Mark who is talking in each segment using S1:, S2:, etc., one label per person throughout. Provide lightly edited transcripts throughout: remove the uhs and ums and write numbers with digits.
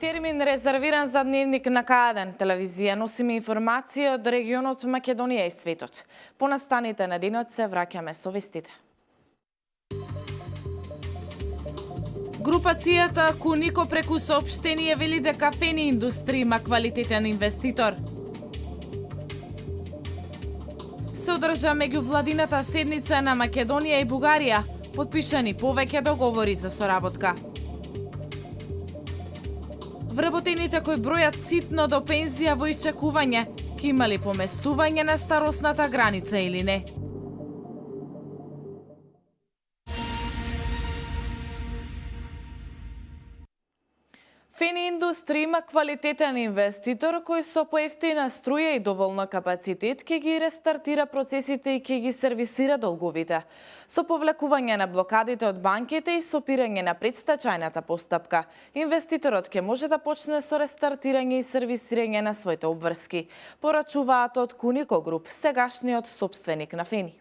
S1: термин резервиран за дневник на К1 телевизија носиме информација од регионот Македонија и светот. По настаните на денот се враќаме со вестите. Групацијата Кунико преку соопштение вели дека Фени Индустри има квалитетен инвеститор. Се одржа меѓувладината седница на Македонија и Бугарија, потпишани повеќе договори за соработка. Вработените кои бројат ситно до пензија во исчекување, ке имали поместување на старосната граница или не? Фени Индустри има квалитетен инвеститор кој со поевтина струја и доволно капацитет ќе ги рестартира процесите и ќе ги сервисира долговите. Со повлекување на блокадите од банките и сопирање на предстачајната постапка, инвеститорот ќе може да почне со рестартирање и сервисирање на своите обврски, порачуваат од Кунико Груп, сегашниот собственик на Фени.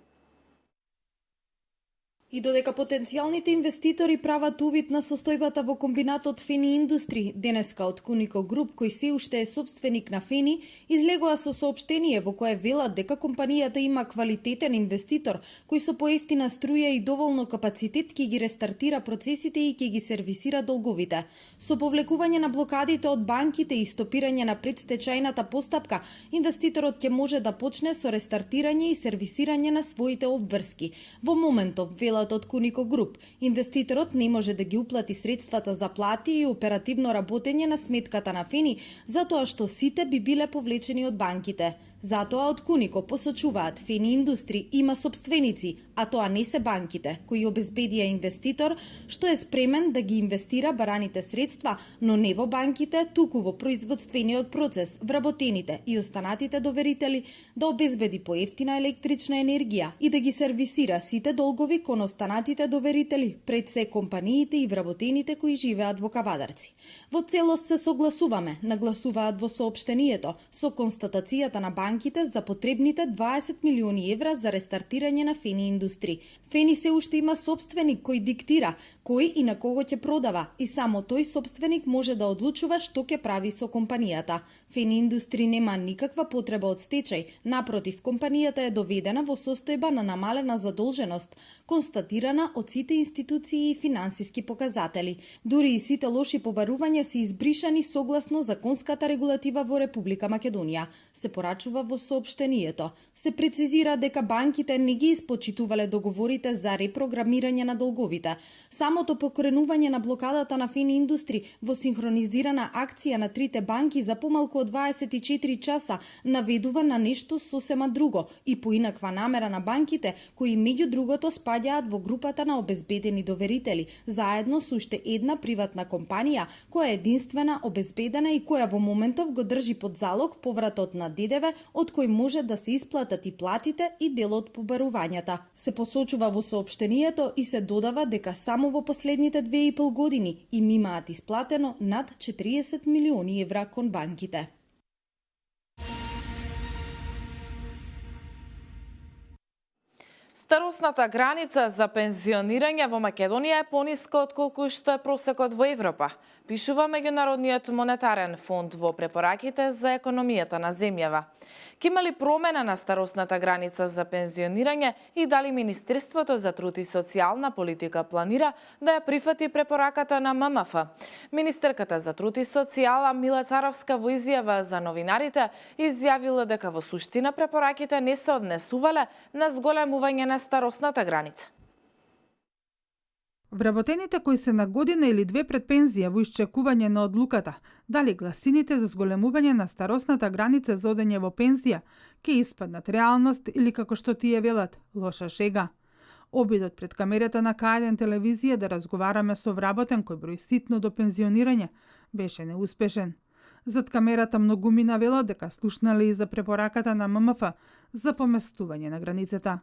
S2: И додека потенцијалните инвеститори прават увид на состојбата во комбинатот Фени Индустри, денеска од Кунико Груп, кој се уште е собственик на Фени, излегоа со соопштение во кое велат дека компанијата има квалитетен инвеститор кој со поевтина струја и доволно капацитет ќе ги рестартира процесите и ќе ги сервисира долговите. Со повлекување на блокадите од банките и стопирање на предстечајната постапка, инвеститорот ќе може да почне со рестартирање и сервисирање на своите обврски. Во моментов велат од Кунико Груп, инвеститорот не може да ги уплати средствата за плати и оперативно работење на сметката на Фени, затоа што сите би биле повлечени од банките. Затоа од Кунико посочуваат Фени Индустри има собственици, а тоа не се банките, кои обезбедија инвеститор што е спремен да ги инвестира бараните средства, но не во банките, туку во производствениот процес, вработените и останатите доверители, да обезбеди поевтина електрична енергија и да ги сервисира сите долгови кон останатите доверители, пред се компаниите и вработените кои живеат во Кавадарци. Во целост се согласуваме, нагласуваат во соопштението, со констатацијата на банките за потребните 20 милиони евра за рестартирање на Фени Индустри. Фени се уште има собственик кој диктира кој и на кого ќе продава и само тој собственик може да одлучува што ќе прави со компанијата. Фени Индустри нема никаква потреба од стечај, напротив, компанијата е доведена во состојба на намалена задолженост, констатирана од сите институции и финансиски показатели. Дури и сите лоши побарувања се избришани согласно законската регулатива во Република Македонија, се порачува во соопштението. Се прецизира дека банките не ги испочитувале договорите за репрограмирање на долговите. Самото покренување на блокадата на Фени Индустри во синхронизирана акција на трите банки за помалку од 24 часа наведува на нешто сосема друго и поинаква намера на банките, кои меѓу другото спаѓаат во групата на обезбедени доверители, заедно со уште една приватна компанија која е единствена обезбедена и која во моментов го држи под залог повратот на ДДВ од кој може да се исплатат и платите и дел од побарувањата. Се посочува во соопштението и се додава дека само во последните 2,5 години им имаат исплатено над 40 милиони евра кон банките.
S1: Старосната граница за пензионирање во Македонија е пониска отколку што е просекот во Европа, пишува Меѓународниот монетарен фонд во препораките за економијата на земјава. Ке има ли промена на старосната граница за пензионирање и дали Министерството за труд и социјална политика планира да ја прифати препораката на ММФ? Министерката за труд и социјала Мила Царовска во изјава за новинарите изјавила дека во суштина препораките не се однесувале на зголемување на старосната граница.
S3: Вработените кои се на година или две пред пензија во исчекување на одлуката, дали гласините за зголемување на старосната граница за одење во пензија ќе испаднат реалност или како што тие велат, лоша шега. Обидот пред камерата на К1 телевизија да разговараме со вработен кој брои ситно до пензионирање беше неуспешен. Зад камерата многумина велат дека слушнале и за препораката на ММФ за поместување на границата.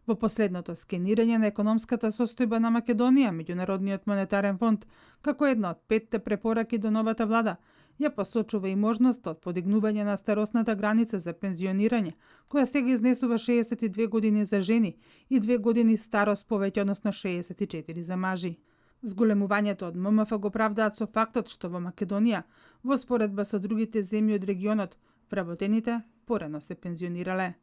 S3: Во последното скенирање на економската состојба на Македонија, Меѓународниот монетарен фонд, како една од 5 препораки до новата влада, ја посочува и можноста од подигнување на старосната граница за пензионирање, која сега изнесува 62 години за жени и 2 години старост повеќе, односно 64 за мажи. Зголемувањето од ММФ го правдаат со фактот што во Македонија, во споредба со другите земји од регионот, вработените порано се пензионирале.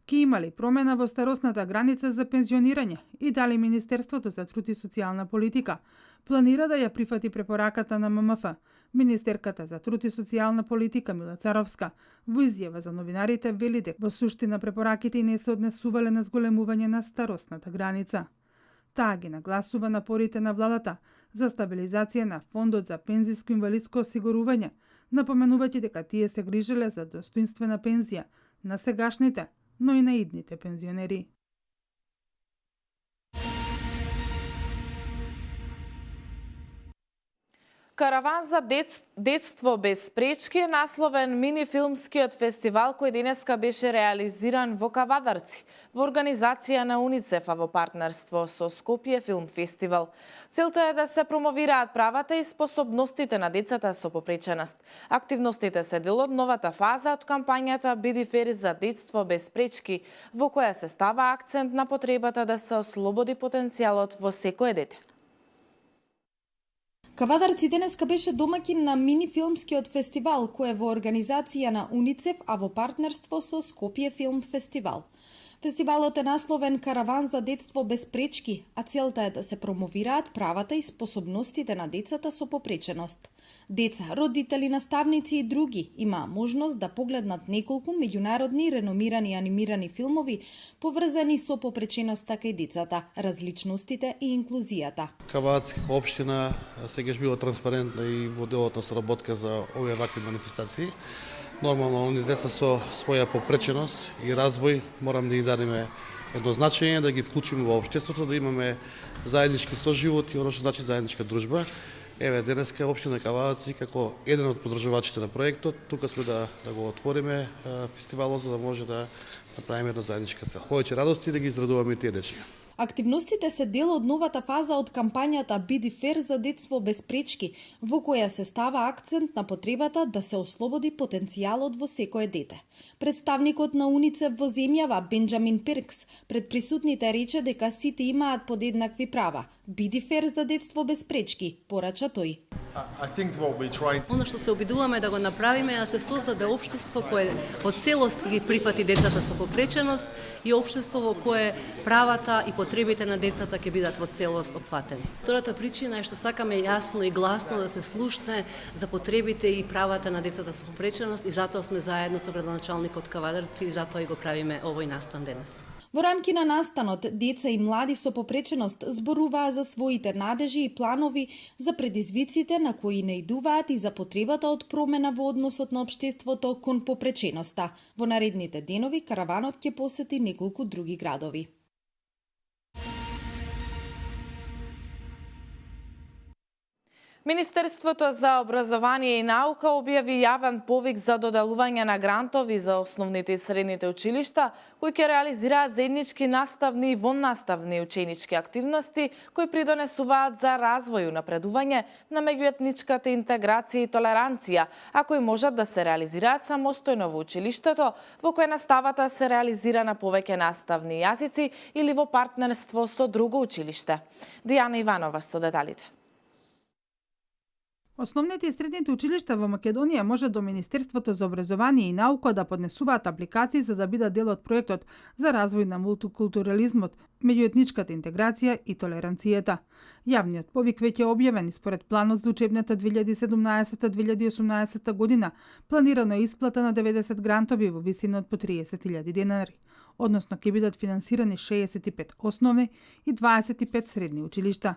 S3: Ки имали промена во старосната граница за пензионирање и дали Министерството за труд и социјална политика планира да ја прифати препораката на ММФ, министерката за труд и социјална политика Мила Царовска во изјава за новинарите вели дека во суштина препораките и не се однесувале на зголемување на старосната граница. Таа ги нагласува напорите на владата за стабилизација на фондот за пензиско инвалидско осигурување, напоменувајќи дека тие се грижеле за достоинствена пензија на сегашните, но и на идните пензионери.
S1: Караван за детство без пречки е насловен мини-филмскиот фестивал кој денеска беше реализиран во Кавадарци, во организација на УНИЦЕФ, а во партнерство со Скопје Филм Фестивал. Целта е да се промовираат правата и способностите на децата со попреченост. Активностите се дел од новата фаза од кампањата Биди фер за детство без пречки, во која се става акцент на потребата да се ослободи потенцијалот во секое дете.
S2: Кавадарци денеска беше домаќин на мини-филмскиот фестивал, кој е во организација на УНИЦЕФ, а во партнерство со Скопје Филм Фестивал. Фестивалот е насловен Караван за детство без пречки, а целта е да се промовираат правата и способностите на децата со попреченост. Деца, родители, наставници и други имаа можност да погледнат неколку меѓународни реномирани анимирани филмови поврзани со попреченоста кај децата, различностите и инклузијата.
S4: Кавадарци како општина сегаш била транспарентна и во делот на соработка за овие вакви манифестации. Нормално, оние деца со своја попреченост и развој морам да ги дадеме едно значење, да ги вклучиме во општеството, да имаме заеднички соживот и оно што значи заедничка дружба. Еве, денеска општина Кавадарци како еден од поддржувачите на проектот, тука сме да го отвориме фестивалот за да може да направиме една заедничка цел. Повеќе радости да ги израдуваме тие дечиња.
S2: Активностите се дел од новата фаза од кампањата Биди фер за детство без пречки, во која се става акцент на потребата да се ослободи потенцијалот во секое дете. Представникот на УНИЦЕФ во земјава, Бенџамин Перкс, пред присутните рече дека сите имаат подеднакви права. Биди фер за детство без пречки, порача тој.
S5: Оно што се обидуваме да го направиме е да се создаде општество кое во целост ги прифати децата со попреченост и општество во кое правата и потребите на децата ќе бидат во целост опфатени. Втората причина е што сакаме јасно и гласно да се слушне за потребите и правата на децата со попреченост и затоа сме заедно со градоначалникот Кавадарци и затоа и го правиме овој настан денес.
S2: Во рамки на настанот, деца и млади со попреченост зборуваа за своите надежи и планови, за предизвиците на кои наидуваат и за потребата од промена во односот на општеството кон попреченоста. Во наредните денови караванот ќе посети неколку други градови.
S1: Министерството за образование и наука објави јавен повик за доделување на грантови за основните и средните училишта, кои ќе реализираат заеднички наставни и воннаставни ученички активности, кои придонесуваат за развој и напредување на меѓуетничката интеграција и толеранција, а кои можат да се реализираат самостојно во училиштето, во кое наставата се реализира на повеќе наставни јазици или во партнерство со друго училиште. Дијана Иванова со деталите.
S3: Основните и средните училишта во Македонија може до Министерството за образование и наука да поднесуваат апликации за да бидат дел од проектот за развој на мултикултурализмот, меѓуетничката интеграција и толеранцијата. Јавниот повик веќе е објавен и според планот за учебната 2017-2018 година планирано е исплата на 90 грантови во висина од по 30.000 денари, односно ќе бидат финансирани 65 основни и 25 средни училишта.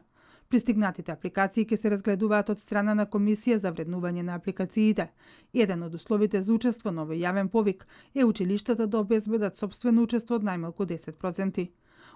S3: Пристигнатите апликации ќе се разгледуваат од страна на Комисија за вреднување на апликациите. Еден од условите за учество на овој јавен повик е училиштата да обезбедат сопствено учество од најмалку 10%.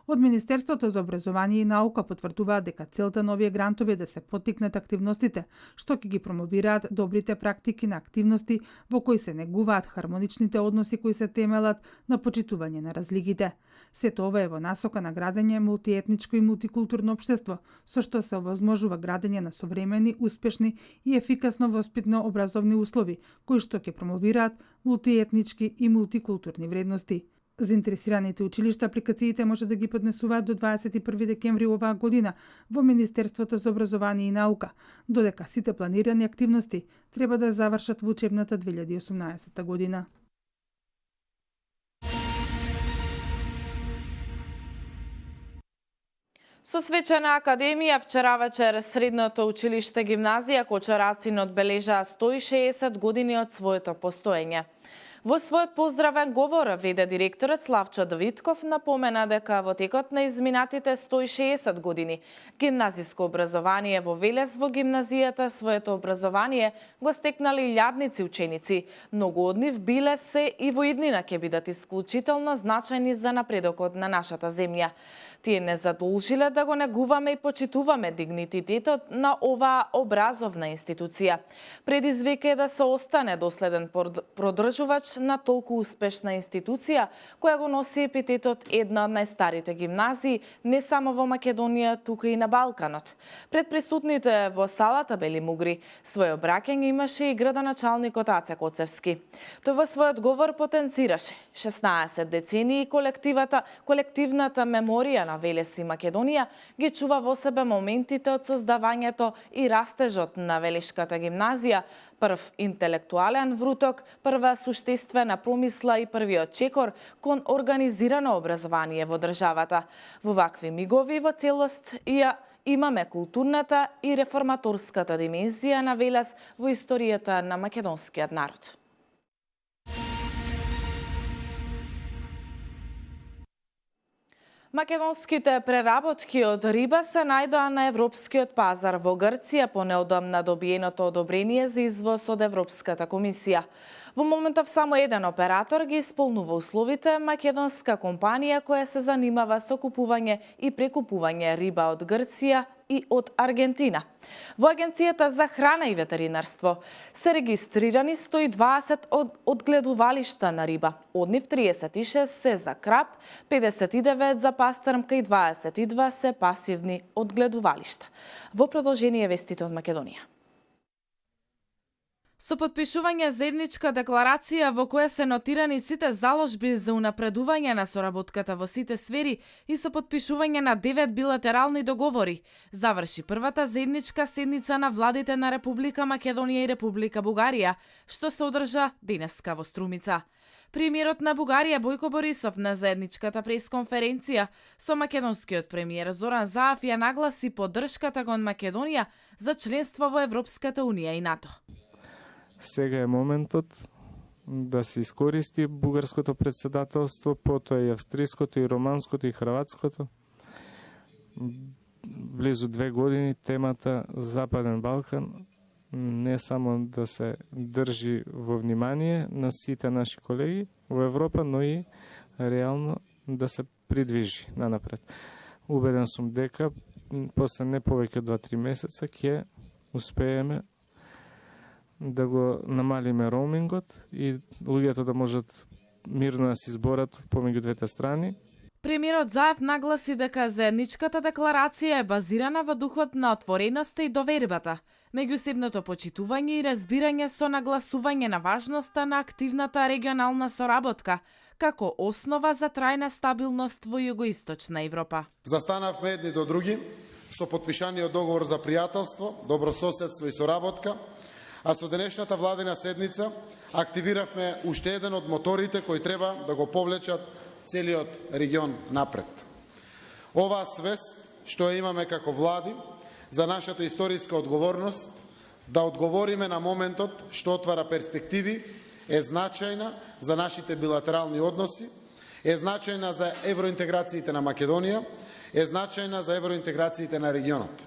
S3: Од Министерството за образование и наука потврдуваат дека целта на овие грантови е да се поттикнат активностите што ќе ги промовираат добрите практики на активности во кои се негуваат хармоничните односи кои се темелат на почитување на разликите. Сето ова е во насока на градење мултиетничко и мултикултурно општество, со што се овозможува градење на современи, успешни и ефикасно воспитно образовни услови кои што ќе промовираат мултиетнички и мултикултурни вредности. Заинтересираните училишта апликациите може да ги поднесуваат до 21 декември оваа година во Министерството за образование и наука, додека сите планирани активности треба да завршат во учебната 2018 година.
S1: Со свечена академија вчера вечер средното училиште гимназија Кочарацин одбележаа 160 години од своето постоење. Во својот поздравен говор веде директорот Славчо Давидков напомена дека во текот на изминатите 160 години гимназиско образование во Велес во гимназијата своето образование го стекнали илјадници ученици. Многу од нив биле се и во иднина ќе бидат исклучително значајни за напредокот на нашата земја. Тие не задолжиле да го негуваме и почитуваме дигнитетот на оваа образовна институција. Предизвик е да се остане доследен продржувач на толку успешна институција, која го носи епитетот една од најстарите гимназии, не само во Македонија, туку и на Балканот. Пред присутните во салата Бели Мугри, свој обраќање имаше и градоначалникот Аце Коцевски. Тој во својот говор потенцираше 16 децении колективната меморија на Велес и Македонија ги чува во себе моментите од создавањето и растежот на Велешката гимназија, прв интелектуален вруток, прва суштествена промисла и првиот чекор кон организирано образование во државата. Во вакви мигови во целост имаме културната и реформаторската димензија на Велес во историјата на македонскиот народ. Македонските преработки од риба се најдоа на европскиот пазар во Грција по неодамна добиеното одобрение за извоз од Европската комисија. Во моментов само еден оператор ги исполнува условите, македонска компанија која се занимава со купување и прекупување риба од Грција и од Аргентина. Во Агенцијата за храна и ветеринарство се регистрирани 120 одгледувалишта на риба. Од нив 36 се за краб, 59 за пастрмка и 22 се пасивни одгледувалишта. Во продолжение вестите од Македонија. Со подпишување заедничка декларација во која се нотирани сите заложби за унапредување на соработката во сите сфери и со подпишување на 9 билатерални договори, заврши првата заедничка седница на владите на Република Македонија и Република Бугарија, што се одржа денеска во Струмица. Премиерот на Бугарија Бојко Борисов на заедничката пресконференција со македонскиот премиер Зоран Заев ја нагласи поддршката кон Македонија за членство во Европската унија и НАТО.
S6: Сега е моментот да се искористи бугарското председателство, потоа и австриското, и романското, и хрватското. Близу 2 години темата Западен Балкан не само да се држи во внимание на сите наши колеги во Европа, но и реално да се придвижи нанапред. Убеден сум дека после не повеќе 2-3 месеца ќе успееме да го намалиме роумингот и луѓето да можат мирно да се изборат помеѓу двете страни.
S1: Премиерот Заев нагласи дека заедничката декларација е базирана во духот на отвореноста и довербата, меѓусебното почитување и разбирање со нагласување на важноста на активната регионална соработка, како основа за трајна стабилност во југоисточна Европа.
S7: Застанавме едни до други со подпишаниот договор за пријателство, добрососедство и соработка, а со денешната владина седница активиравме уште еден од моторите кои треба да го повлечат целиот регион напред. Оваа свест што ја имаме како влади за нашата историска одговорност да одговориме на моментот што отвара перспективи е значајна за нашите билатерални односи, е значајна за евроинтеграциите на Македонија, е значајна за евроинтеграциите на регионот.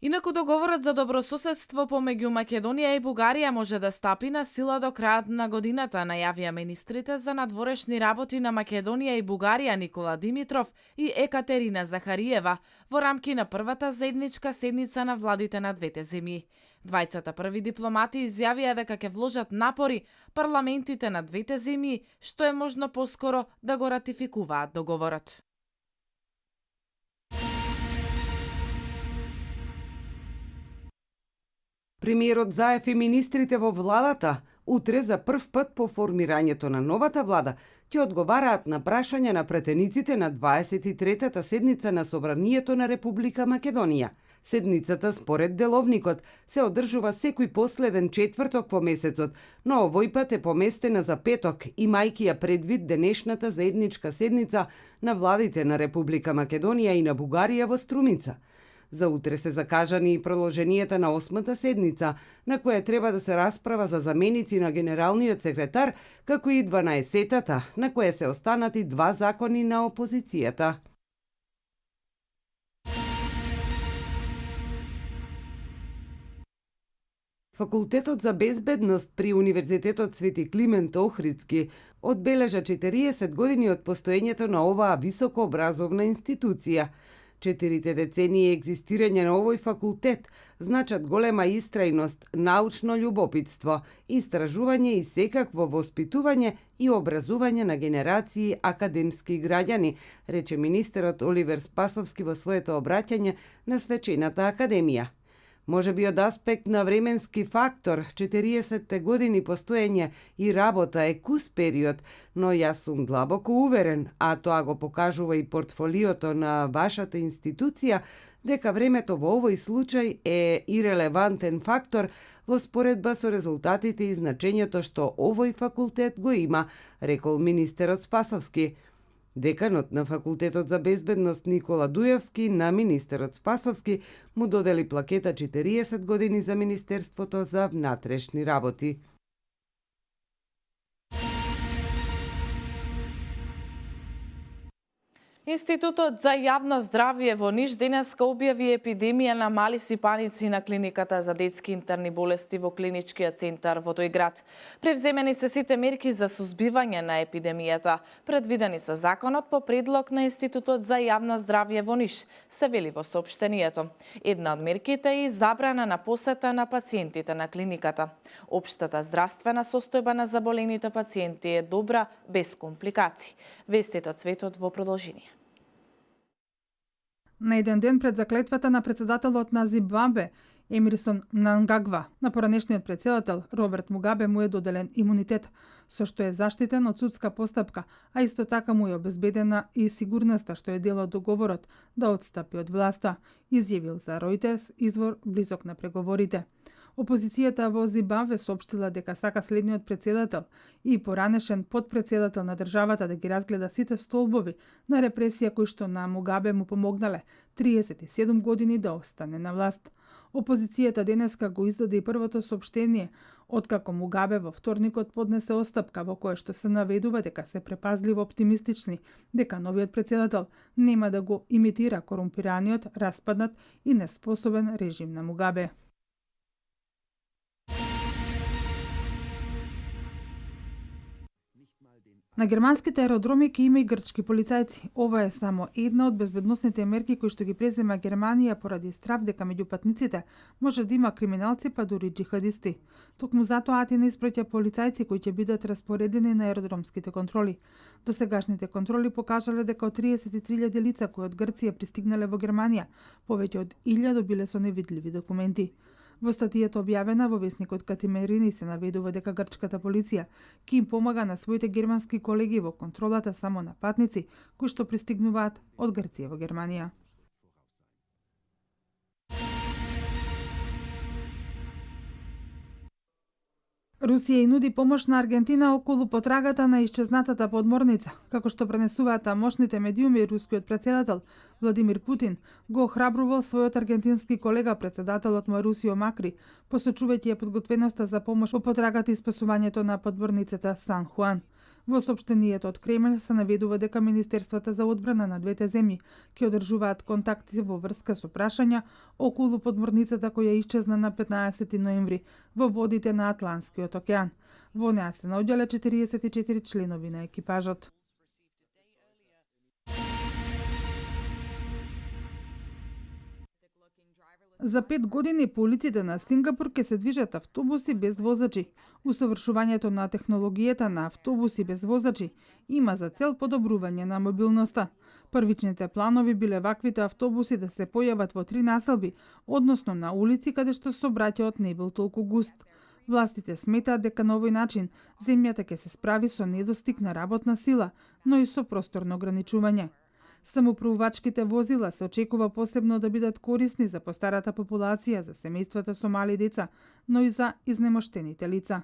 S1: Инаку договорот за добрососедство помеѓу Македонија и Бугарија може да стапи на сила до крајот на годината, најавија министрите за надворешни работи на Македонија и Бугарија Никола Димитров и Екатерина Захариева во рамки на првата заедничка седница на владите на двете земји. Двајцата први дипломати изјавија дека ќе вложат напори парламентите на двете земји, што е можно поскоро да го ратификуваат договорот.
S8: Премиерот Заев и министрите во владата Утре за прв пат по формирањето на новата влада ќе одговараат на прашања на претениците на 23-та седница на Собранието на Република Македонија. Седницата, според деловникот, се одржува секој последен четврток по месецот, но овој пат е поместена за петок, имајќи ја предвид денешната заедничка седница на владите на Република Македонија и на Бугарија во Струмица. За утре се закажани и продолженијата на 8-та седница, на која треба да се расправа за заменици на генералниот секретар, како и 12-та, на која се останати 2 закони на опозицијата. Факултетот за безбедност при Универзитетот Свети Климент Охридски одбележа 40 години од постоењето на оваа високообразовна институција. 4 децении екзистирање на овој факултет значат голема истрајност, научно љубопитство, истражување и секакво воспитување и образување на генерации академски граѓани, рече министерот Оливер Спасовски во своето обраќање на свечената академија. Може би од аспект на временски фактор, 40 години постоење и работа е кус период, но јас сум длабоко уверен, а тоа го покажува и портфолиото на вашата институција, дека времето во овој случај е ирелевантен фактор во споредба со резултатите и значењето што овој факултет го има, рекол министерот Спасовски. Деканот на Факултетот за безбедност Никола Дујевски на министерот Спасовски му додели плакета 40 години за Министерството за внатрешни работи.
S1: Институтот за јавно здравје во Ниш денеска објави епидемија на мали сипаници на клиниката за детски интерни болести во клиничкиот центар во тој град. Превземени се сите мерки за сузбивање на епидемијата, предвидени со законот по предлог на Институтот за јавно здравје во Ниш, се вели во соопштението. Една од мерките е и забрана на посета на пациентите на клиниката. Општата здравствена состојба на заболените пациенти е добра, без компликации. Вестите од светот во продолжение.
S3: На еден ден пред заклетвата на председателот на Зимбабве, Емерсон Мнангагва, на поранешниот председател Роберт Мугабе му е доделен имунитет, со што е заштитен од судска постапка, а исто така му е обезбедена и сигурноста што е дел од договорот да отстапи од власта, изјавил за Reuters извор близок на преговорите. Опозицијата во Зимбабве соопштила дека сака следниот председател и поранешен подпредседател на државата да ги разгледа сите столбови на репресија кои што на Мугабе му помогнале 37 години да остане на власт. Опозицијата денеска го издаде и првото соопштение, откако Мугабе во вторникот поднесе оставка во кое што се наведува дека се препазливо оптимистични, дека новиот председател нема да го имитира корумпираниот, распаднат и неспособен режим на Мугабе. На германските аеродроми ќе има и грчки полицајци. Ова е само една од безбедносните мерки кои што ги презема Германија поради страв дека меѓу патниците може да има криминалци па дури џихадисти. Токму затоа Атина испраќа полицајци кои ќе бидат распоредени на аеродромските контроли. Досегашните контроли покажале дека од 33.000 лица кои од Грција пристигнале во Германија, повеќе од 1.000 биле со невидливи документи. Во статијата објавена во весникот Катимерини се наведува дека грчката полиција ќе им помага на своите германски колеги во контролата само на патници кои што пристигнуваат од Грција во Германија. Русија и нуди помош на Аргентина околу потрагата на исчезнатата подморница, како што пренесуваат тамошните медиуми. Рускиот председател Владимир Путин го охрабрувал својот аргентински колега председателот Марусио Макри, посочувајќи ја подготвеноста за помош во потрагата и спасувањето на подморницата Сан Хуан. Во соопштението од Кремљ се наведува дека Министерствата за одбрана на двете земји ќе одржуваат контакти во врска со прашања околу подморницата која исчезна на 15 ноември во водите на Атлантскиот океан. Во неа се наоѓале 44 членови на екипажот. За 5 години по улиците на Сингапур ќе се движат автобуси без возачи. Усовршувањето на технологијата на автобуси без возачи има за цел подобрување на мобилноста. Првичните планови биле ваквите автобуси да се појават во 3 населби, односно на улици каде што сообраќајот не бил толку густ. Властите сметаат дека на овој начин земјата ќе се справи со недостиг на работна сила, но и со просторно ограничување. Самоуправувачките возила се очекува посебно да бидат корисни за постарата популација, за семејствата со мали деца, но и за изнемоштените лица.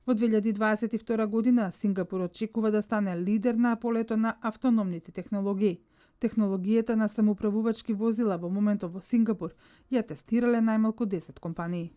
S3: Во 2022 година Сингапур очекува да стане лидер на полето на автономните технологии. Технологијата на самоуправувачки возила во моментот во Сингапур ја тестирале најмалку 10 компании.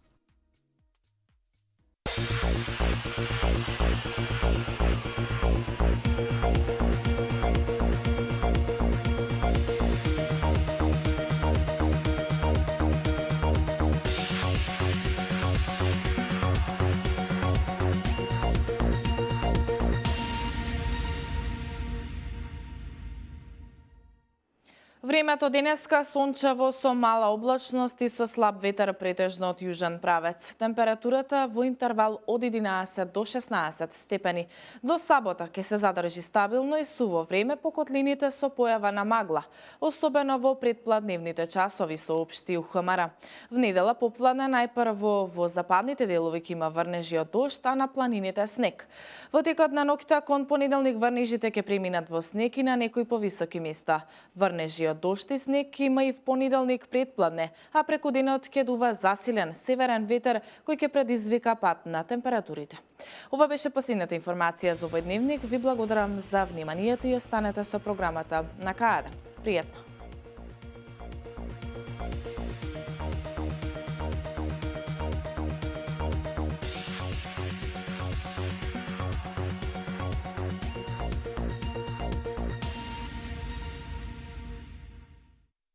S1: Времето денеска сончево со мала облачност и со слаб ветер претежно од јужен правец. Температурата во интервал од 11 до 16 степени. До сабота ќе се задржи стабилно и суво време по котлините со појава на магла, особено во предпладневните часови, соопшти УХМР. В недела попладне најпрво во западните делови ќе има врнежи од дожд, а на планините снег. Во текот на ноќта кон понеделник врнежите ќе преминат во снег и на некои повисоки места. Врнежи од дожд и снег има и в понеделник предпладне, а преку денот ќе дува засилен северен ветер кој ќе предизвика пад на температурите. Ова беше последната информација за овој дневник. Ви благодарам за вниманието и останете со програмата на КАД. Пријатно!